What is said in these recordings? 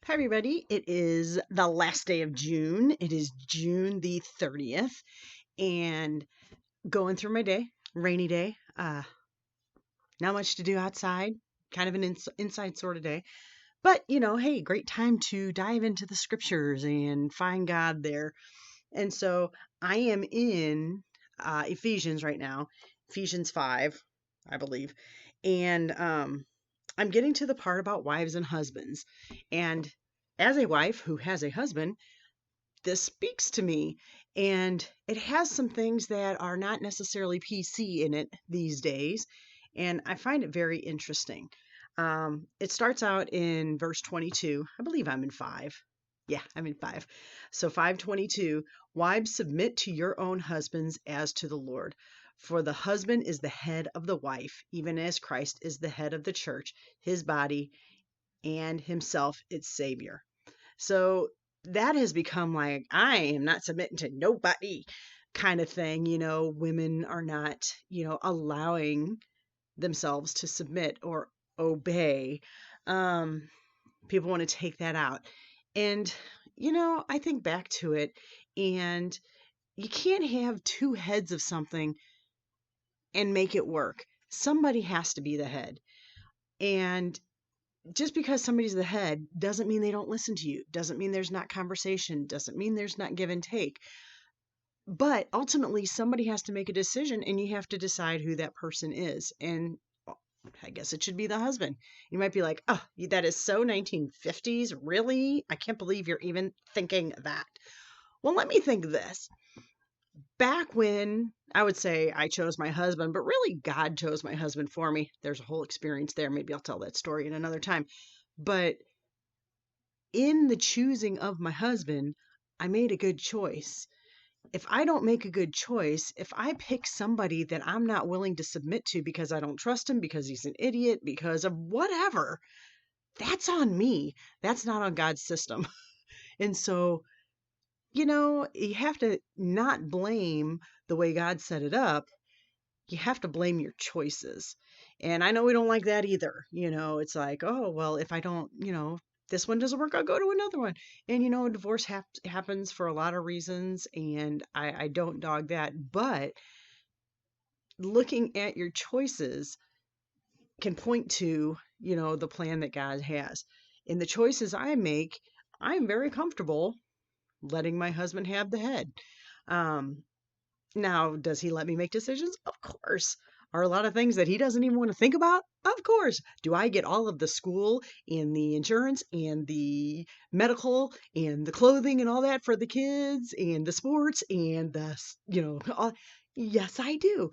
Hi, everybody. It is the last day of June. It is June the 30th, and going through my day, rainy day. Not much to do outside, kind of an inside sort of day. But, hey, great time to dive into the scriptures and find God there. And so I am in Ephesians right now, Ephesians 5, I believe. And I'm getting to the part about wives and husbands. And as a wife who has a husband, this speaks to me. And it has some things that are not necessarily PC in it these days. And I find it very interesting. It starts out in verse 22. I believe I'm in 5. Yeah, I'm in 5. So 5:22, wives submit to your own husbands as to the Lord. For the husband is the head of the wife, even as Christ is the head of the church, his body, and himself its savior. So that has become like, I am not submitting to nobody kind of thing. Women are not, allowing themselves to submit or obey. Um, People want to take that out. And, I think back to it, and you can't have two heads of something and make it work. Somebody has to be the head. And just because somebody's the head doesn't mean they don't listen to you, doesn't mean there's not conversation, doesn't mean there's not give and take. But ultimately, somebody has to make a decision, and you have to decide who that person is. And I guess it should be the husband. You might be like, oh, that is so 1950s. Really? I can't believe you're even thinking that. Well, let me think this. Back when I would say I chose my husband, but really God chose my husband for me. There's a whole experience there. Maybe I'll tell that story in another time. But in the choosing of my husband, I made a good choice. If I don't make a good choice, if I pick somebody that I'm not willing to submit to because I don't trust him, because he's an idiot, because of whatever, that's on me. That's not on God's system. And so, you have to not blame the way God set it up. You have to blame your choices. And I know we don't like that either. It's like, oh, well, if I don't, this one doesn't work, I'll go to another one. And, divorce happens for a lot of reasons. And I don't dog that. But looking at your choices can point to, the plan that God has. In the choices I make, I'm very comfortable letting my husband have the head. Um, Now, does he let me make decisions? Of course. Are a lot of things that he doesn't even want to think about? Of course. Do I get all of the school and the insurance and the medical and the clothing and all that for the kids and the sports and all? Yes, I do.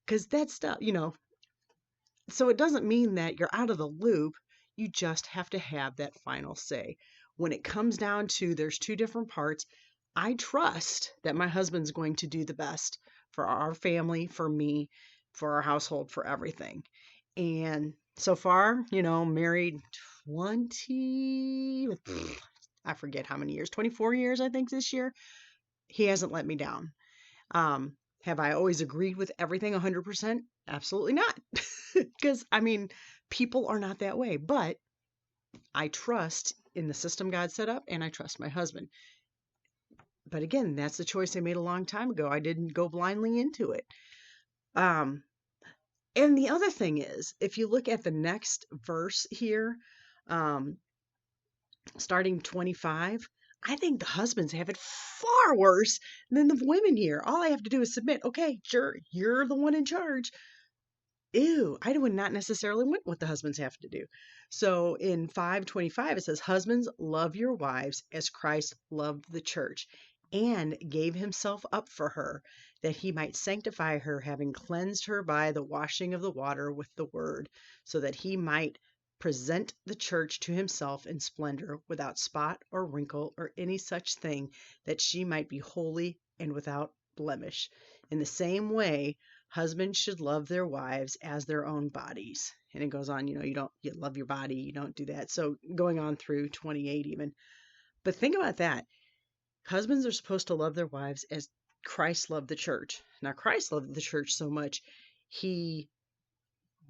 Because that's stuff, so it doesn't mean that you're out of the loop. You just have to have that final say. When it comes down to there's two different parts, I trust that my husband's going to do the best for our family, for me, for our household, for everything. And so far, married 20, I forget how many years, 24 years, I think this year. He hasn't let me down. Have I always agreed with everything 100%? Absolutely not. Because, people are not that way. But I trust in the system God set up, and I trust my husband. But again, that's the choice I made a long time ago. I didn't go blindly into it. Um, and the other thing is, if you look at the next verse here, um, starting 25, I think the husbands have it far worse than the women here. All I have to do is submit. Okay, sure, you're the one in charge. Ew, I would not necessarily want what the husbands have to do. So in 5:25, it says, husbands, love your wives as Christ loved the church and gave himself up for her, that he might sanctify her, having cleansed her by the washing of the water with the word, so that he might present the church to himself in splendor, without spot or wrinkle or any such thing, that she might be holy and without blemish. In the same way, husbands should love their wives as their own bodies. And it goes on, you love your body, you don't do that. So going on through 28 even. But think about that. Husbands are supposed to love their wives as Christ loved the church. Now, Christ loved the church so much, he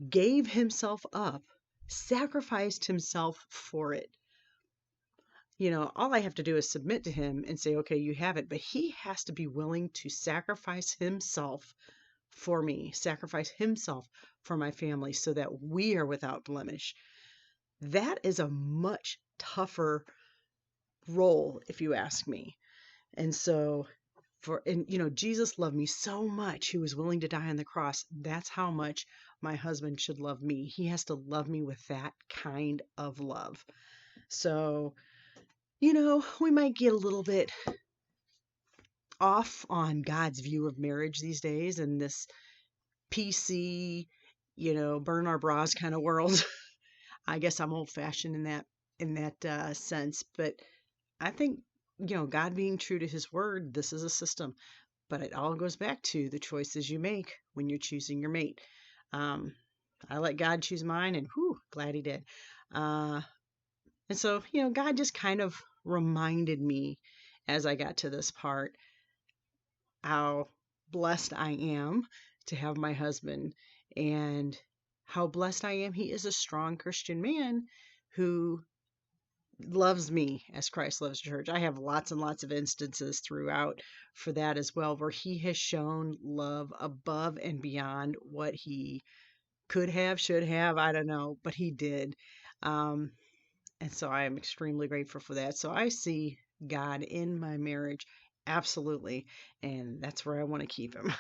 gave himself up, sacrificed himself for it. all I have to do is submit to him and say, okay, you have it. But he has to be willing to sacrifice himself for me, sacrifice himself for my family so that we are without blemish. That is a much tougher role, if you ask me. And so, Jesus loved me so much, he was willing to die on the cross. That's how much my husband should love me. He has to love me with that kind of love. So, we might get a little bit off on God's view of marriage these days in this PC, burn our bras kind of world. I guess I'm old fashioned in that sense, but I think, God being true to his word, this is a system, but it all goes back to the choices you make when you're choosing your mate. Um, I let God choose mine, and whew, glad he did. Uh, and so, God just kind of reminded me as I got to this part how blessed I am to have my husband, and how blessed I am. He is a strong Christian man who loves me as Christ loves the church. I have lots and lots of instances throughout for that as well, where he has shown love above and beyond what he could have, should have, I don't know, but he did. Um, and so I am extremely grateful for that. So I see God in my marriage, absolutely, and that's where I want to keep him.